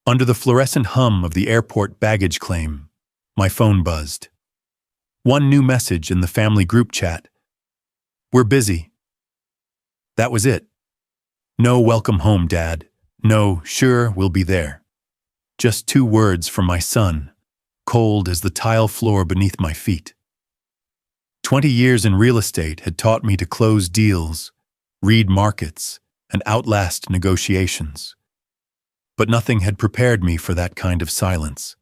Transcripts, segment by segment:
Under the fluorescent hum of the airport baggage claim, my phone buzzed. One new message in the family group chat. "We're busy." That was it. No "welcome home, Dad." No "sure, we'll be there." Just 2 words from my son, cold as the tile floor beneath my feet. 20 years in real estate had taught me to close deals, read markets, and outlast negotiations. But nothing had prepared me for that kind of silence.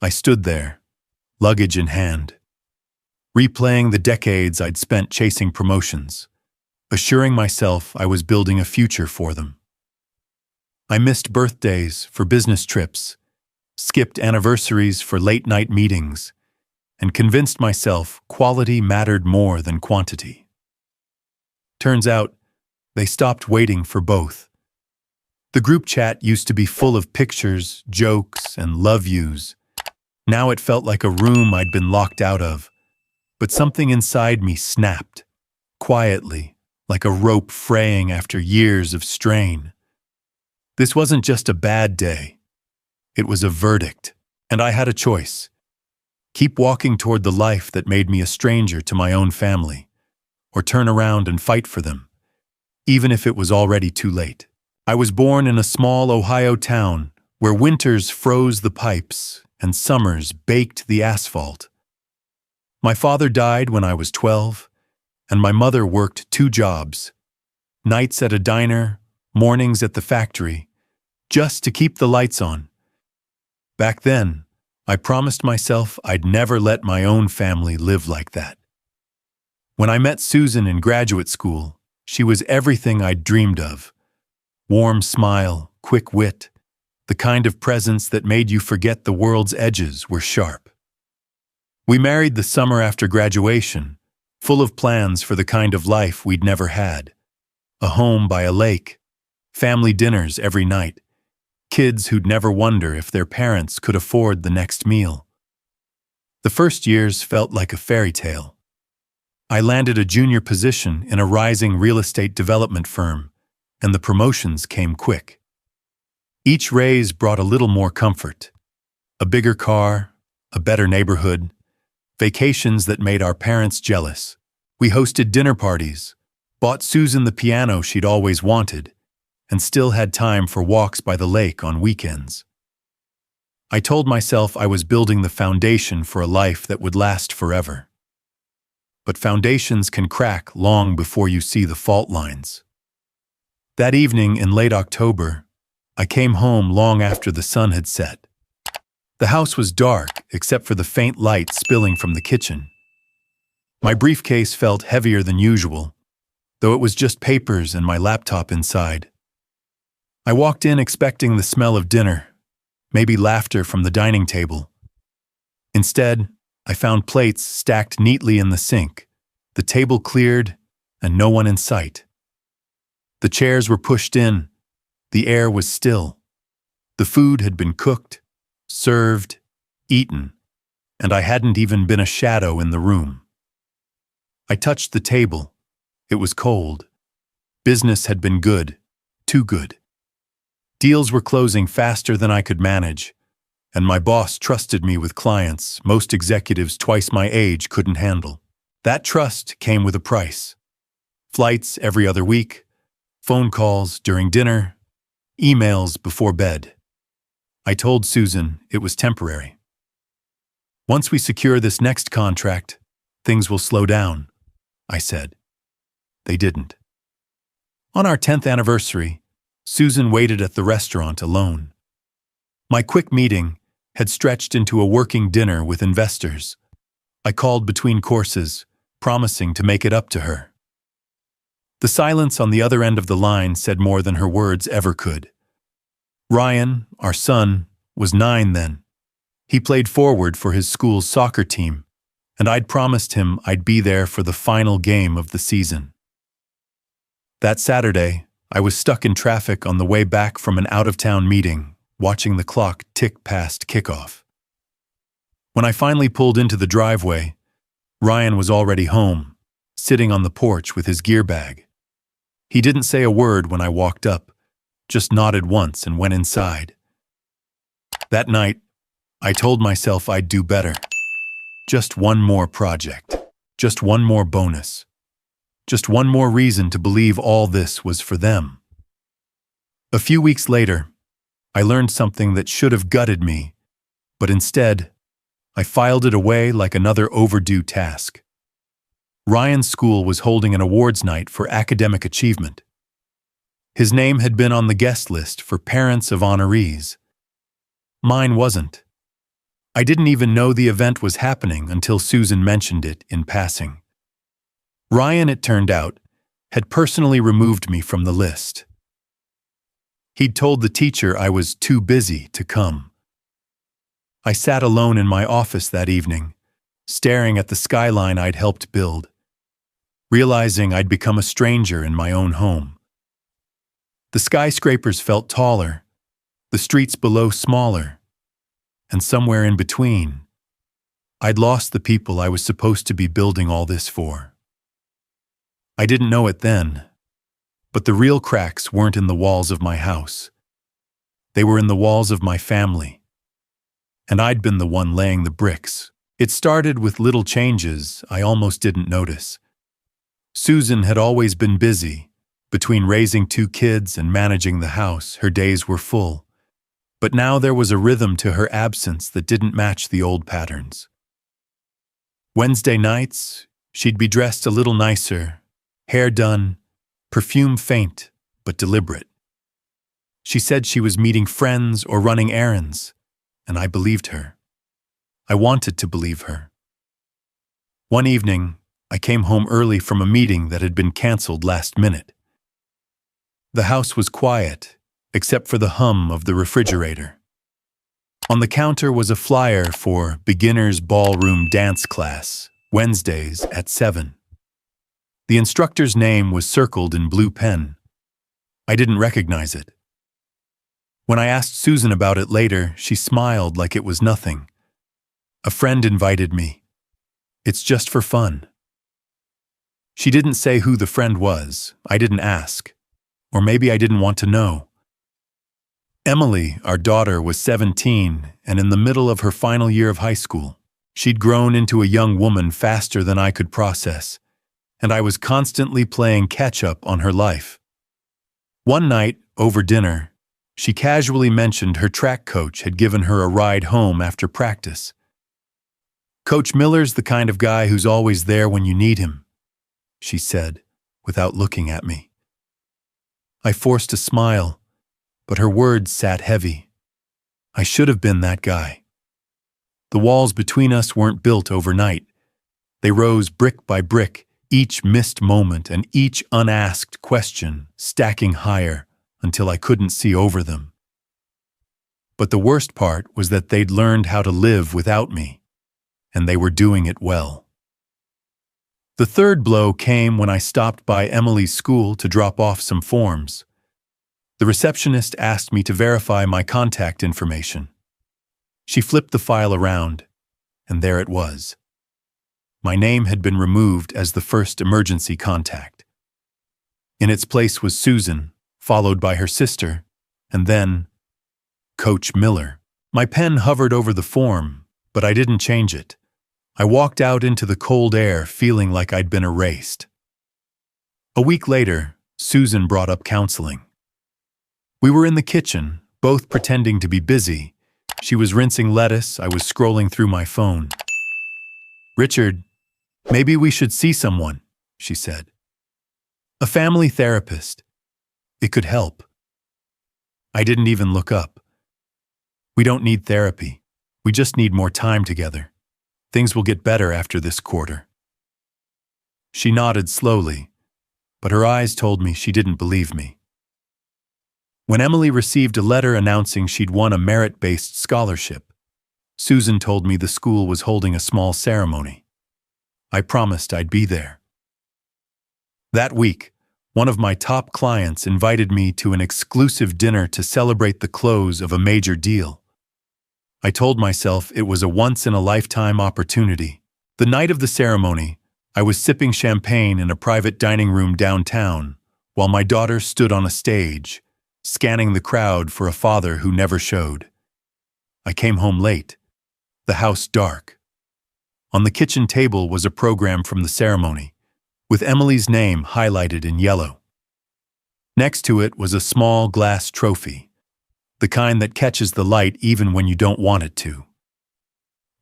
I stood there, luggage in hand, replaying the decades I'd spent chasing promotions, assuring myself I was building a future for them. I missed birthdays for business trips, skipped anniversaries for late-night meetings, and convinced myself quality mattered more than quantity. Turns out, they stopped waiting for both. The group chat used to be full of pictures, jokes, and love yous. Now it felt like a room I'd been locked out of, but something inside me snapped, quietly, like a rope fraying after years of strain. This wasn't just a bad day. It was a verdict, and I had a choice. Keep walking toward the life that made me a stranger to my own family, or turn around and fight for them, even if it was already too late. I was born in a small Ohio town where winters froze the pipes and summers baked the asphalt. My father died when I was 12, and my mother worked 2 jobs, nights at a diner, mornings at the factory, just to keep the lights on. Back then, I promised myself I'd never let my own family live like that. When I met Susan in graduate school, she was everything I'd dreamed of. Warm smile, quick wit, the kind of presence that made you forget the world's edges were sharp. We married the summer after graduation, full of plans for the kind of life we'd never had. A home by a lake, family dinners every night, kids who'd never wonder if their parents could afford the next meal. The first years felt like a fairy tale. I landed a junior position in a rising real estate development firm, and the promotions came quick. Each raise brought a little more comfort. A bigger car, a better neighborhood, vacations that made our parents jealous. We hosted dinner parties, bought Susan the piano she'd always wanted, and still had time for walks by the lake on weekends. I told myself I was building the foundation for a life that would last forever. But foundations can crack long before you see the fault lines. That evening in late October, I came home long after the sun had set. The house was dark except for the faint light spilling from the kitchen. My briefcase felt heavier than usual, though it was just papers and my laptop inside. I walked in expecting the smell of dinner, maybe laughter from the dining table. Instead, I found plates stacked neatly in the sink, the table cleared, and no one in sight. The chairs were pushed in, the air was still. The food had been cooked, served, eaten, and I hadn't even been a shadow in the room. I touched the table. It was cold. Business had been good, too good. Deals were closing faster than I could manage, and my boss trusted me with clients most executives twice my age couldn't handle. That trust came with a price. Flights every other week, phone calls during dinner, emails before bed. I told Susan it was temporary. "Once we secure this next contract, things will slow down," I said. They didn't. On our 10th anniversary, Susan waited at the restaurant alone. My quick meeting had stretched into a working dinner with investors. I called between courses, promising to make it up to her. The silence on the other end of the line said more than her words ever could. Ryan, our son, was 9 then. He played forward for his school's soccer team, and I'd promised him I'd be there for the final game of the season. That Saturday, I was stuck in traffic on the way back from an out-of-town meeting, watching the clock tick past kickoff. When I finally pulled into the driveway, Ryan was already home, sitting on the porch with his gear bag. He didn't say a word when I walked up, just nodded once and went inside, That night, I told myself I'd do better. Just one more project. Just one more bonus. Just one more reason to believe all this was for them. A few weeks later, I learned something that should have gutted me, but instead, I filed it away like another overdue task. Ryan's school was holding an awards night for academic achievement. His name had been on the guest list for parents of honorees. Mine wasn't. I didn't even know the event was happening until Susan mentioned it in passing. Ryan, it turned out, had personally removed me from the list. He'd told the teacher I was too busy to come. I sat alone in my office that evening, staring at the skyline I'd helped build, realizing I'd become a stranger in my own home. The skyscrapers felt taller, the streets below smaller, and somewhere in between, I'd lost the people I was supposed to be building all this for. I didn't know it then, but the real cracks weren't in the walls of my house. They were in the walls of my family, and I'd been the one laying the bricks. It started with little changes I almost didn't notice. Susan had always been busy. Between raising 2 kids and managing the house, her days were full. But now there was a rhythm to her absence that didn't match the old patterns. Wednesday nights, she'd be dressed a little nicer, hair done, perfume faint but deliberate. She said she was meeting friends or running errands, and I believed her. I wanted to believe her. One evening, I came home early from a meeting that had been canceled last minute. The house was quiet, except for the hum of the refrigerator. On the counter was a flyer for Beginner's Ballroom Dance Class, Wednesdays at 7. The instructor's name was circled in blue pen. I didn't recognize it. When I asked Susan about it later, she smiled like it was nothing. A friend invited me. It's just for fun. She didn't say who the friend was. I didn't ask. Or maybe I didn't want to know. Emily, our daughter, was 17 and in the middle of her final year of high school. She'd grown into a young woman faster than I could process, and I was constantly playing catch-up on her life. One night, over dinner, she casually mentioned her track coach had given her a ride home after practice. "Coach Miller's the kind of guy who's always there when you need him," she said, without looking at me. I forced a smile, but her words sat heavy. I should have been that guy. The walls between us weren't built overnight. They rose brick by brick, each missed moment and each unasked question stacking higher until I couldn't see over them. But the worst part was that they'd learned how to live without me, and they were doing it well. The third blow came when I stopped by Emily's school to drop off some forms. The receptionist asked me to verify my contact information. She flipped the file around, and there it was. My name had been removed as the first emergency contact. In its place was Susan, followed by her sister, and then Coach Miller. My pen hovered over the form, but I didn't change it. I walked out into the cold air feeling like I'd been erased. A week later, Susan brought up counseling. We were in the kitchen, both pretending to be busy. She was rinsing lettuce, I was scrolling through my phone. "Richard, maybe we should see someone," she said. "A family therapist. It could help." I didn't even look up. "We don't need therapy. We just need more time together. Things will get better after this quarter." She nodded slowly, but her eyes told me she didn't believe me. When Emily received a letter announcing she'd won a merit-based scholarship, Susan told me the school was holding a small ceremony. I promised I'd be there. That week, one of my top clients invited me to an exclusive dinner to celebrate the close of a major deal. I told myself it was a once-in-a-lifetime opportunity. The night of the ceremony, I was sipping champagne in a private dining room downtown, while my daughter stood on a stage, scanning the crowd for a father who never showed. I came home late, the house dark. On the kitchen table was a program from the ceremony, with Emily's name highlighted in yellow. Next to it was a small glass trophy, the kind that catches the light even when you don't want it to.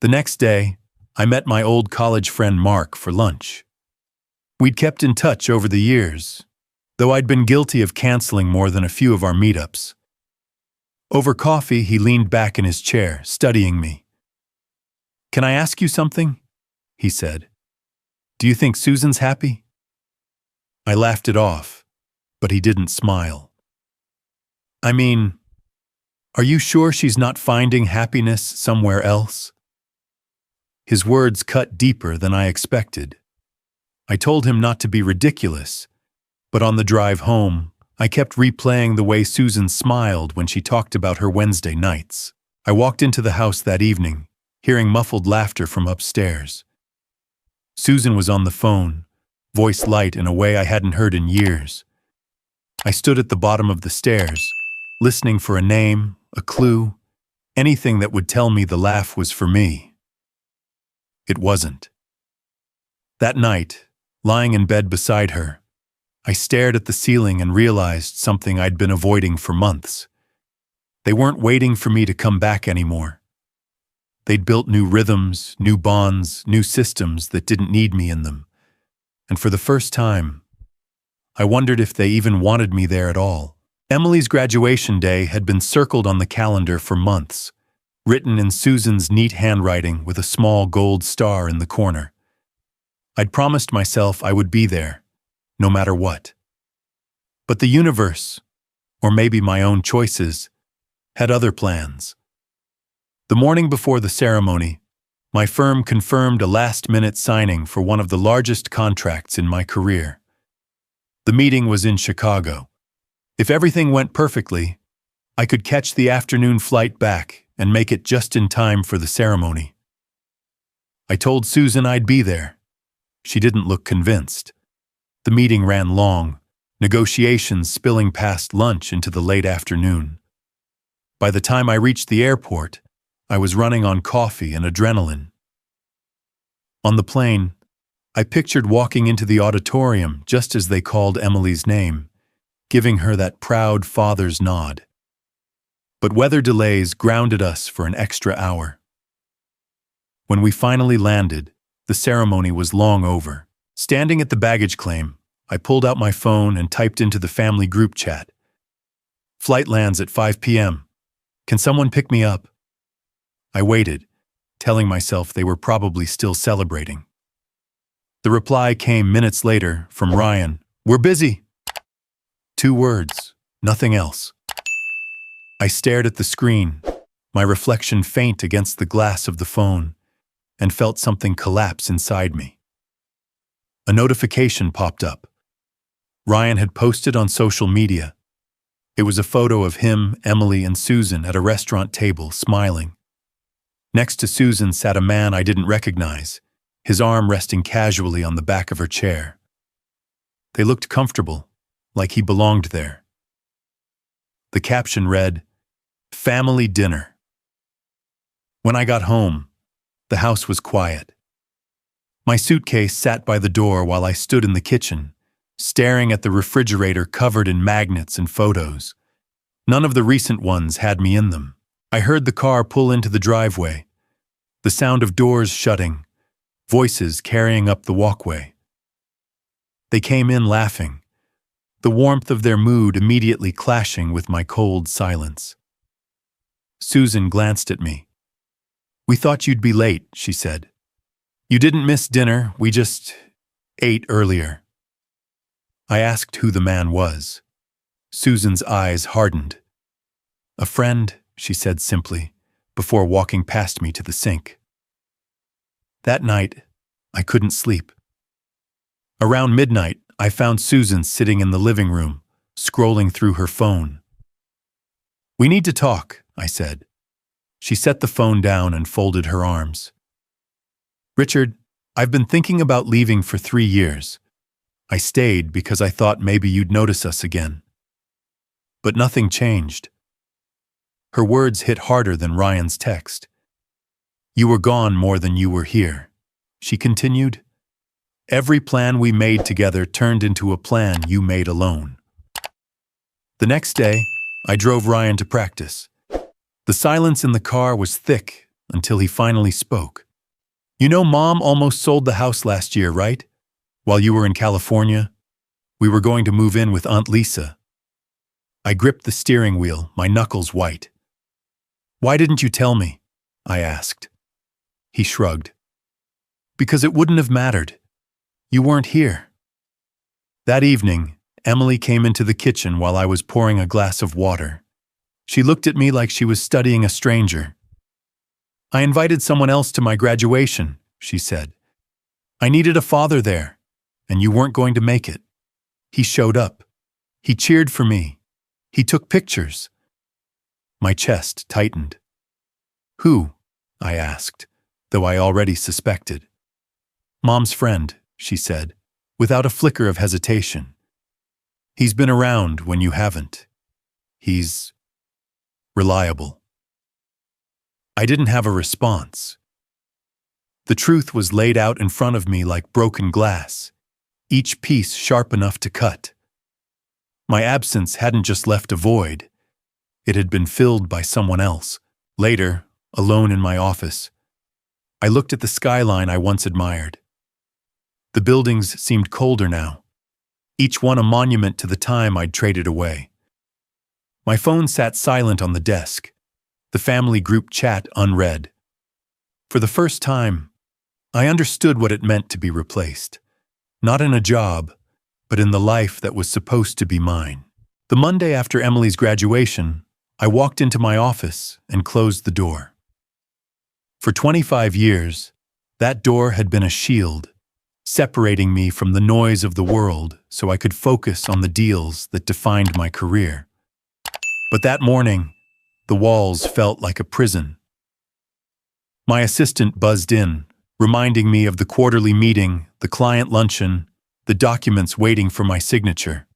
The next day, I met my old college friend Mark for lunch. We'd kept in touch over the years, though I'd been guilty of canceling more than a few of our meetups. Over coffee, he leaned back in his chair, studying me. "Can I ask you something?" he said. "Do you think Susan's happy?" I laughed it off, but he didn't smile. "I mean, are you sure she's not finding happiness somewhere else?" His words cut deeper than I expected. I told him not to be ridiculous, but on the drive home, I kept replaying the way Susan smiled when she talked about her Wednesday nights. I walked into the house that evening, hearing muffled laughter from upstairs. Susan was on the phone, voice light in a way I hadn't heard in years. I stood at the bottom of the stairs, listening for a name, a clue, anything that would tell me the laugh was for me. It wasn't. That night, lying in bed beside her, I stared at the ceiling and realized something I'd been avoiding for months. They weren't waiting for me to come back anymore. They'd built new rhythms, new bonds, new systems that didn't need me in them. And for the first time, I wondered if they even wanted me there at all. Emily's graduation day had been circled on the calendar for months, written in Susan's neat handwriting with a small gold star in the corner. I'd promised myself I would be there, no matter what. But the universe, or maybe my own choices, had other plans. The morning before the ceremony, my firm confirmed a last-minute signing for one of the largest contracts in my career. The meeting was in Chicago. If everything went perfectly, I could catch the afternoon flight back and make it just in time for the ceremony. I told Susan I'd be there. She didn't look convinced. The meeting ran long, negotiations spilling past lunch into the late afternoon. By the time I reached the airport, I was running on coffee and adrenaline. On the plane, I pictured walking into the auditorium just as they called Emily's name, giving her that proud father's nod. But weather delays grounded us for an extra hour. When we finally landed, the ceremony was long over. Standing at the baggage claim, I pulled out my phone and typed into the family group chat. "Flight lands at 5 p.m. Can someone pick me up?" I waited, telling myself they were probably still celebrating. The reply came minutes later from Ryan. "We're busy." 2 words, nothing else. I stared at the screen, my reflection faint against the glass of the phone, and felt something collapse inside me. A notification popped up. Ryan had posted on social media. It was a photo of him, Emily, and Susan at a restaurant table, smiling. Next to Susan sat a man I didn't recognize, his arm resting casually on the back of her chair. They looked comfortable, like he belonged there. The caption read, "Family dinner." When I got home, the house was quiet. My suitcase sat by the door while I stood in the kitchen, staring at the refrigerator covered in magnets and photos. None of the recent ones had me in them. I heard the car pull into the driveway, the sound of doors shutting, voices carrying up the walkway. They came in laughing, the warmth of their mood immediately clashing with my cold silence. Susan glanced at me. "We thought you'd be late," she said. "You didn't miss dinner, we just ate earlier." I asked who the man was. Susan's eyes hardened. "A friend," she said simply, before walking past me to the sink. That night, I couldn't sleep. Around midnight, I found Susan sitting in the living room, scrolling through her phone. "We need to talk," I said. She set the phone down and folded her arms. "Richard, I've been thinking about leaving for 3 years. I stayed because I thought maybe you'd notice us again. But nothing changed." Her words hit harder than Ryan's text. "You were gone more than you were here," she continued. "Every plan we made together turned into a plan you made alone." The next day, I drove Ryan to practice. The silence in the car was thick until he finally spoke. "You know, Mom almost sold the house last year, right? While you were in California, we were going to move in with Aunt Lisa." I gripped the steering wheel, my knuckles white. "Why didn't you tell me?" I asked. He shrugged. "Because it wouldn't have mattered. You weren't here." That evening, Emily came into the kitchen while I was pouring a glass of water. She looked at me like she was studying a stranger. "I invited someone else to my graduation," she said. "I needed a father there, and you weren't going to make it." He showed up. He cheered for me. He took pictures. My chest tightened. "Who?" I asked, though I already suspected. "Mom's friend," she said, without a flicker of hesitation. "He's been around when you haven't. He's reliable." I didn't have a response. The truth was laid out in front of me like broken glass, each piece sharp enough to cut. My absence hadn't just left a void. It had been filled by someone else. Later, alone in my office, I looked at the skyline I once admired. The buildings seemed colder now, each one a monument to the time I'd traded away. My phone sat silent on the desk, the family group chat unread. For the first time, I understood what it meant to be replaced, not in a job, but in the life that was supposed to be mine. The Monday after Emily's graduation, I walked into my office and closed the door. For 25 years, that door had been a shield, separating me from the noise of the world so I could focus on the deals that defined my career. But that morning, the walls felt like a prison. My assistant buzzed in, reminding me of the quarterly meeting, the client luncheon, the documents waiting for my signature.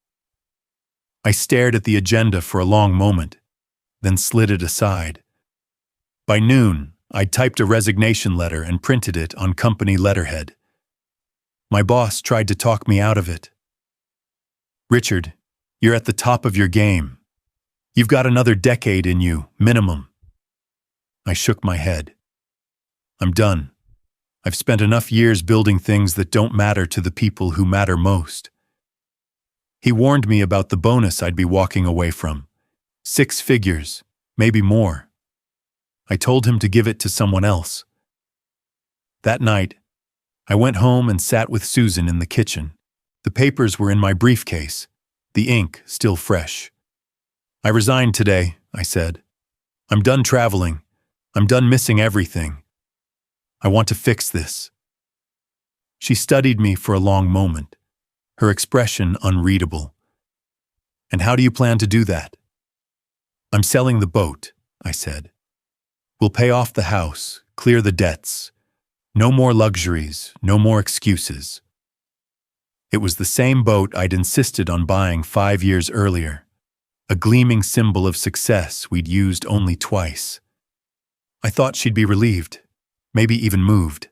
I stared at the agenda for a long moment, then slid it aside. By noon, I'd typed a resignation letter and printed it on company letterhead. My boss tried to talk me out of it. "Richard, you're at the top of your game. You've got another decade in you, minimum." I shook my head. "I'm done. I've spent enough years building things that don't matter to the people who matter most." He warned me about the bonus I'd be walking away from. 6 figures, maybe more. I told him to give it to someone else. That night, I went home and sat with Susan in the kitchen. The papers were in my briefcase, the ink still fresh. "I resigned today," I said. "I'm done traveling. I'm done missing everything. I want to fix this." She studied me for a long moment, her expression unreadable. "And how do you plan to do that?" "I'm selling the boat," I said. "We'll pay off the house, clear the debts. No more luxuries, no more excuses." It was the same boat I'd insisted on buying 5 years earlier, a gleaming symbol of success we'd used only twice. I thought she'd be relieved, maybe even moved.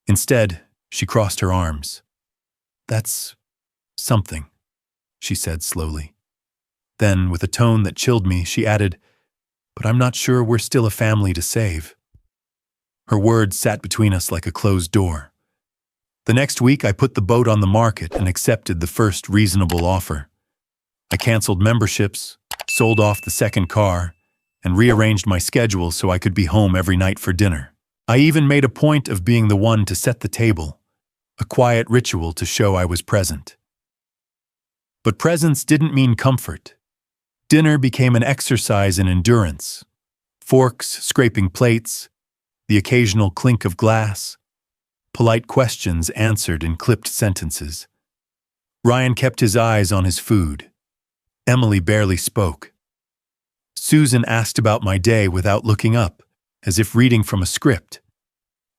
Instead, she crossed her arms. "That's something," she said slowly. Then, with a tone that chilled me, she added, "But I'm not sure we're still a family to save." Her words sat between us like a closed door. The next week, I put the boat on the market and accepted the first reasonable offer. I canceled memberships, sold off the second car, and rearranged my schedule so I could be home every night for dinner. I even made a point of being the one to set the table, a quiet ritual to show I was present. But presence didn't mean comfort. Dinner became an exercise in endurance. Forks scraping plates, the occasional clink of glass, polite questions answered in clipped sentences. Ryan kept his eyes on his food. Emily barely spoke. Susan asked about my day without looking up, as if reading from a script.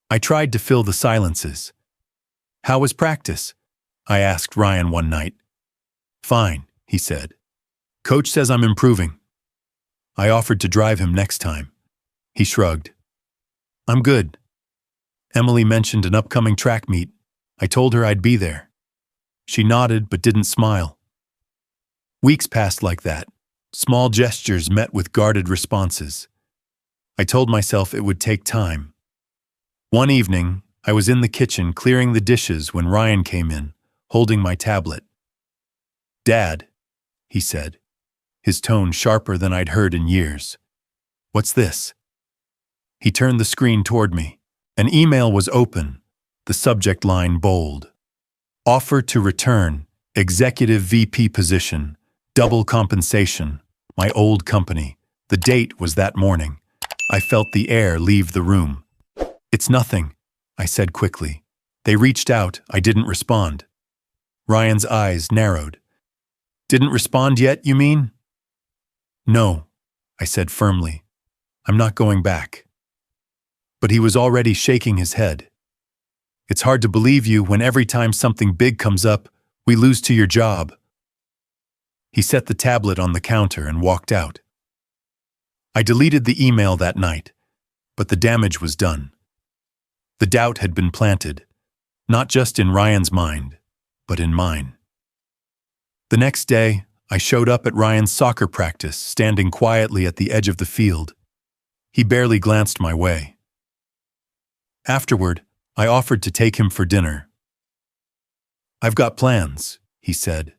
I tried to fill the silences. "How was practice?" I asked Ryan one night. "Fine," he said. "Coach says I'm improving." I offered to drive him next time. He shrugged. I'm good. Emily mentioned an upcoming track meet. I told her I'd be there. She nodded but didn't smile. Weeks passed like that. Small gestures met with guarded responses. I told myself it would take time. One evening, I was in the kitchen clearing the dishes when Ryan came in, holding my tablet. Dad, he said, his tone sharper than I'd heard in years. What's this? He turned the screen toward me. An email was open, the subject line bold. Offer to return, executive VP position, double compensation, my old company. The date was that morning. I felt the air leave the room. It's nothing, I said quickly. They reached out, I didn't respond. Ryan's eyes narrowed. Didn't respond yet, you mean? No, I said firmly. I'm not going back. But he was already shaking his head. It's hard to believe you when every time something big comes up, we lose to your job. He set the tablet on the counter and walked out. I deleted the email that night, but the damage was done. The doubt had been planted, not just in Ryan's mind, but in mine. The next day, I showed up at Ryan's soccer practice, standing quietly at the edge of the field. He barely glanced my way. Afterward, I offered to take him for dinner. I've got plans, he said,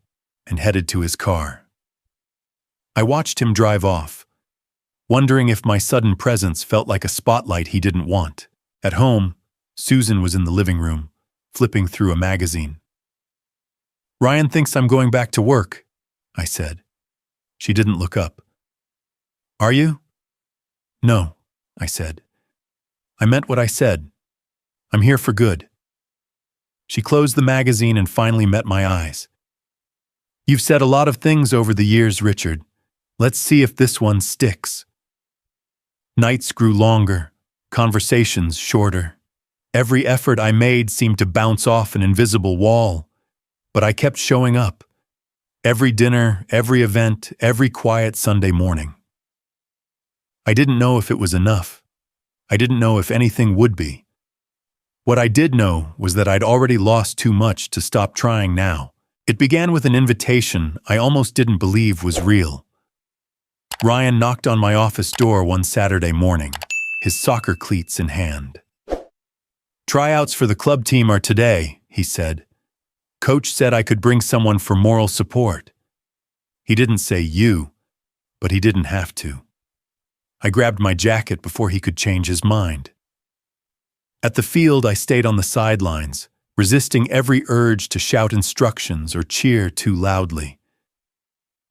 and headed to his car. I watched him drive off, wondering if my sudden presence felt like a spotlight he didn't want. At home, Susan was in the living room, flipping through a magazine. Ryan thinks I'm going back to work, I said. She didn't look up. Are you? No, I said. I meant what I said. I'm here for good. She closed the magazine and finally met my eyes. You've said a lot of things over the years, Richard. Let's see if this one sticks. Nights grew longer, conversations shorter. Every effort I made seemed to bounce off an invisible wall, but I kept showing up. Every dinner, every event, every quiet Sunday morning. I didn't know if it was enough. I didn't know if anything would be. What I did know was that I'd already lost too much to stop trying now. It began with an invitation I almost didn't believe was real. Ryan knocked on my office door one Saturday morning, his soccer cleats in hand. Tryouts for the club team are today, he said. Coach said I could bring someone for moral support. He didn't say you, but he didn't have to. I grabbed my jacket before he could change his mind. At the field, I stayed on the sidelines, resisting every urge to shout instructions or cheer too loudly.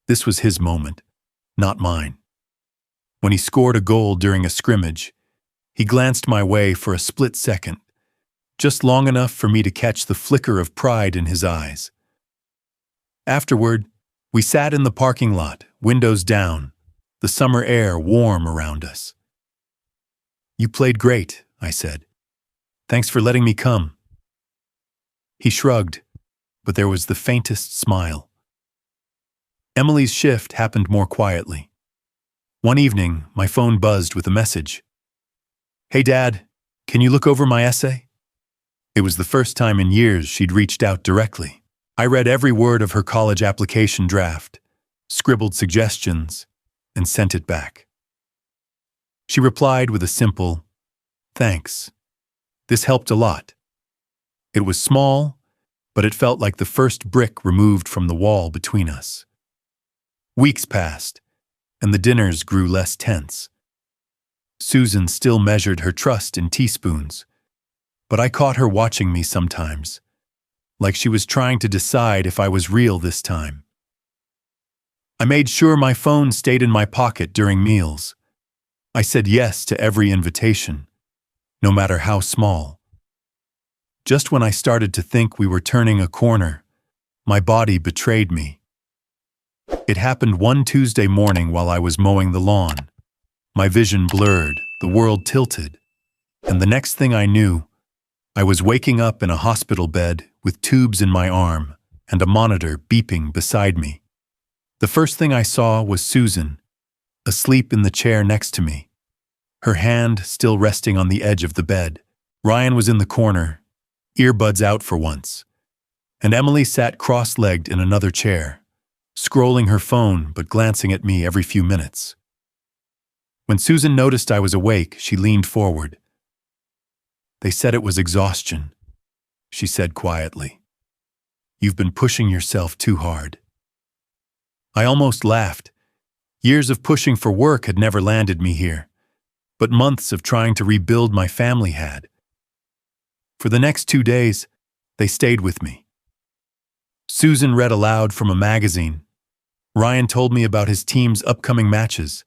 This was his moment, not mine. When he scored a goal during a scrimmage, he glanced my way for a split second, just long enough for me to catch the flicker of pride in his eyes. Afterward, we sat in the parking lot, windows down, the summer air warm around us. You played great, I said. Thanks for letting me come. He shrugged, but there was the faintest smile. Emily's shift happened more quietly. One evening, my phone buzzed with a message. Hey, Dad, can you look over my essay? It was the first time in years she'd reached out directly. I read every word of her college application draft, scribbled suggestions, and sent it back. She replied with a simple, thanks. This helped a lot. It was small, but it felt like the first brick removed from the wall between us. Weeks passed, and the dinners grew less tense. Susan still measured her trust in teaspoons, but I caught her watching me sometimes, like she was trying to decide if I was real this time. I made sure my phone stayed in my pocket during meals. I said yes to every invitation, no matter how small. Just when I started to think we were turning a corner, my body betrayed me. It happened one Tuesday morning while I was mowing the lawn. My vision blurred, the world tilted, and the next thing I knew, I was waking up in a hospital bed with tubes in my arm and a monitor beeping beside me. The first thing I saw was Susan, asleep in the chair next to me, her hand still resting on the edge of the bed. Ryan was in the corner, earbuds out for once, and Emily sat cross-legged in another chair, scrolling her phone but glancing at me every few minutes. When Susan noticed I was awake, she leaned forward. "They said it was exhaustion," she said quietly. "You've been pushing yourself too hard." I almost laughed. Years of pushing for work had never landed me here, but months of trying to rebuild my family had. For the next 2 days, they stayed with me. Susan read aloud from a magazine. Ryan told me about his team's upcoming matches,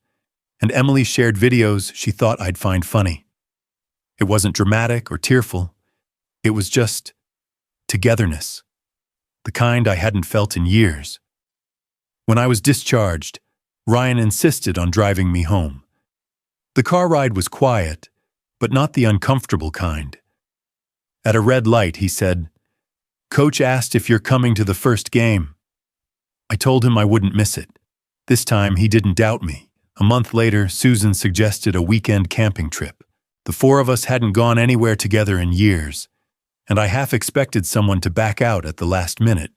and Emily shared videos she thought I'd find funny. It wasn't dramatic or tearful. It was just togetherness, the kind I hadn't felt in years. When I was discharged, Ryan insisted on driving me home. The car ride was quiet, but not the uncomfortable kind. At a red light, he said, "Coach asked if you're coming to the first game." I told him I wouldn't miss it. This time, he didn't doubt me. A month later, Susan suggested a weekend camping trip. The 4 of us hadn't gone anywhere together in years, and I half expected someone to back out at the last minute.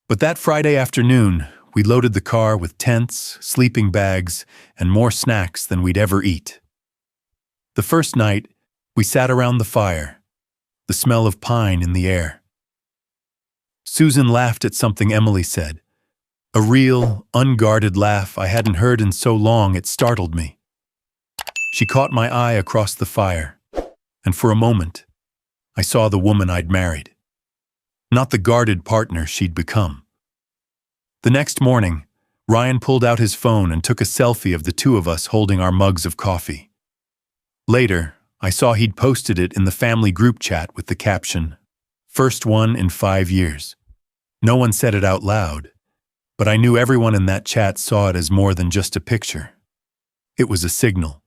But that Friday afternoon, we loaded the car with tents, sleeping bags, and more snacks than we'd ever eat. The first night, we sat around the fire, the smell of pine in the air. Susan laughed at something Emily said, a real, unguarded laugh I hadn't heard in so long it startled me. She caught my eye across the fire, and for a moment, I saw the woman I'd married, not the guarded partner she'd become. The next morning, Ryan pulled out his phone and took a selfie of the 2 of us holding our mugs of coffee. Later, I saw he'd posted it in the family group chat with the caption, "First one in 5 years." No one said it out loud, but I knew everyone in that chat saw it as more than just a picture. It was a signal.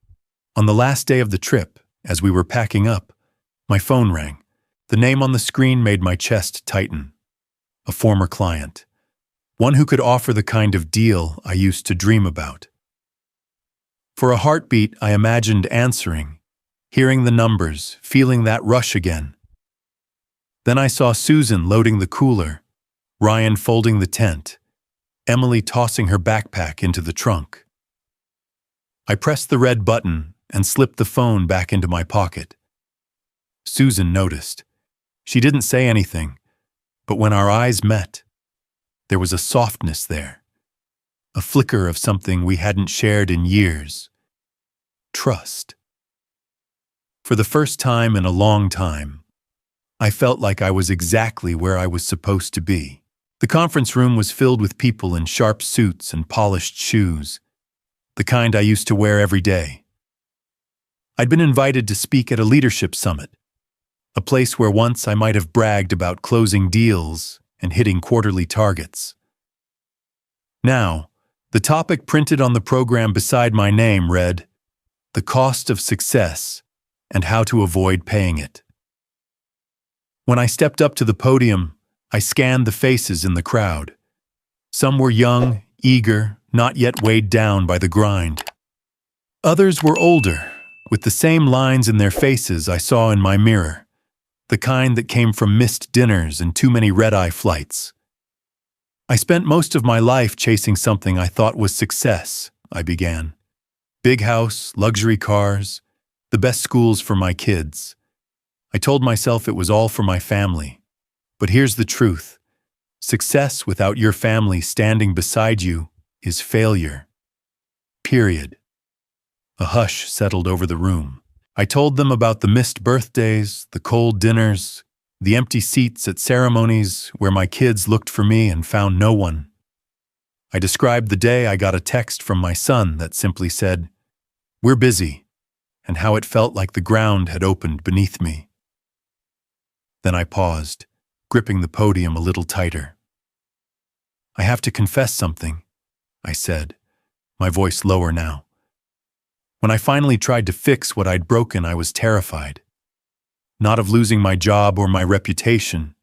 On the last day of the trip, as we were packing up, my phone rang. The name on the screen made my chest tighten. A former client. One who could offer the kind of deal I used to dream about. For a heartbeat, I imagined answering, hearing the numbers, feeling that rush again. Then I saw Susan loading the cooler, Ryan folding the tent, Emily tossing her backpack into the trunk. I pressed the red button and slipped the phone back into my pocket. Susan noticed. She didn't say anything, but when our eyes met, there was a softness there, a flicker of something we hadn't shared in years. Trust. For the first time in a long time, I felt like I was exactly where I was supposed to be. The conference room was filled with people in sharp suits and polished shoes, the kind I used to wear every day. I'd been invited to speak at a leadership summit, a place where once I might have bragged about closing deals and hitting quarterly targets. Now, the topic printed on the program beside my name read, "The Cost of Success and How to Avoid Paying It." When I stepped up to the podium, I scanned the faces in the crowd. Some were young, eager, not yet weighed down by the grind. Others were older, with the same lines in their faces I saw in my mirror, the kind that came from missed dinners and too many red-eye flights. I spent most of my life chasing something I thought was success, I began. Big house, luxury cars, the best schools for my kids. I told myself it was all for my family. But here's the truth. Success without your family standing beside you is failure. Period. A hush settled over the room. I told them about the missed birthdays, the cold dinners, the empty seats at ceremonies where my kids looked for me and found no one. I described the day I got a text from my son that simply said, "We're busy," and how it felt like the ground had opened beneath me. Then I paused, gripping the podium a little tighter. "I have to confess something," I said, my voice lower now. When I finally tried to fix what I'd broken, I was terrified. Not of losing my job or my reputation,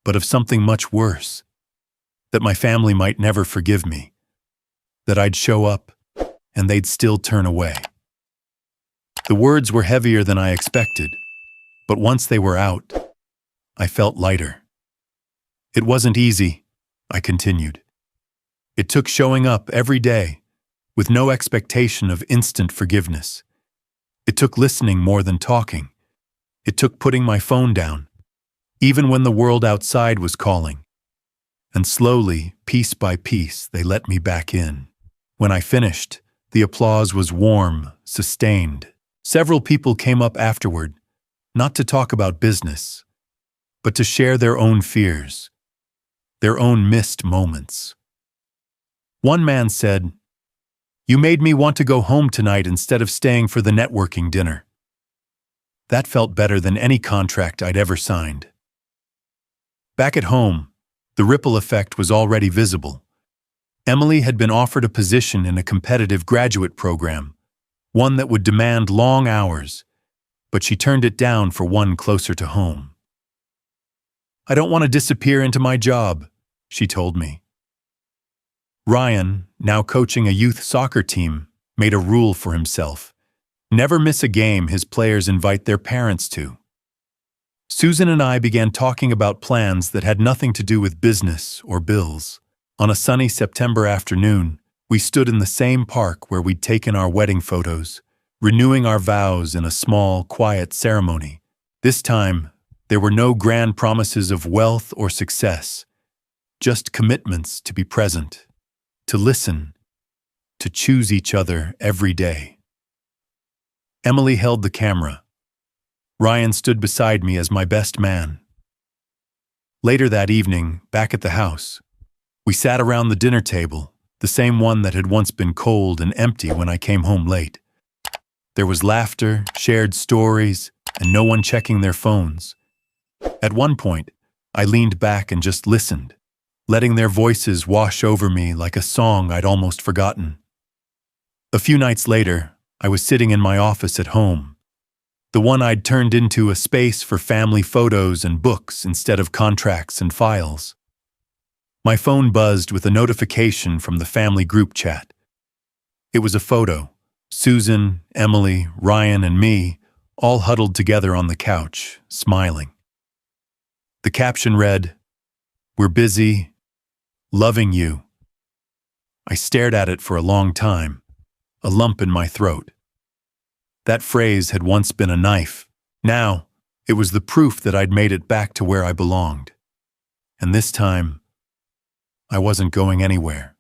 but of something much worse. That my family might never forgive me. That I'd show up, and they'd still turn away. The words were heavier than I expected, but once they were out, I felt lighter. It wasn't easy, I continued. It took showing up every day, with no expectation of instant forgiveness. It took listening more than talking. It took putting my phone down, even when the world outside was calling. And slowly, piece by piece, they let me back in. When I finished, the applause was warm, sustained. Several people came up afterward, not to talk about business, but to share their own fears, their own missed moments. One man said, "You made me want to go home tonight instead of staying for the networking dinner." That felt better than any contract I'd ever signed. Back at home, the ripple effect was already visible. Emily had been offered a position in a competitive graduate program, one that would demand long hours, but she turned it down for one closer to home. "I don't want to disappear into my job," she told me. Ryan, now coaching a youth soccer team, made a rule for himself: never miss a game his players invite their parents to. Susan and I began talking about plans that had nothing to do with business or bills. On a sunny September afternoon, we stood in the same park where we'd taken our wedding photos, renewing our vows in a small, quiet ceremony. This time, there were no grand promises of wealth or success, just commitments to be present, to listen, to choose each other every day. Emily held the camera. Ryan stood beside me as my best man. Later that evening, back at the house, we sat around the dinner table, the same one that had once been cold and empty when I came home late. There was laughter, shared stories, and no one checking their phones. At one point, I leaned back and just listened, letting their voices wash over me like a song I'd almost forgotten. A few nights later, I was sitting in my office at home, the one I'd turned into a space for family photos and books instead of contracts and files. My phone buzzed with a notification from the family group chat. It was a photo: Susan, Emily, Ryan, and me, all huddled together on the couch, smiling. The caption read, "We're busy, loving you." I stared at it for a long time, a lump in my throat. That phrase had once been a knife. Now, it was the proof that I'd made it back to where I belonged. And this time, I wasn't going anywhere.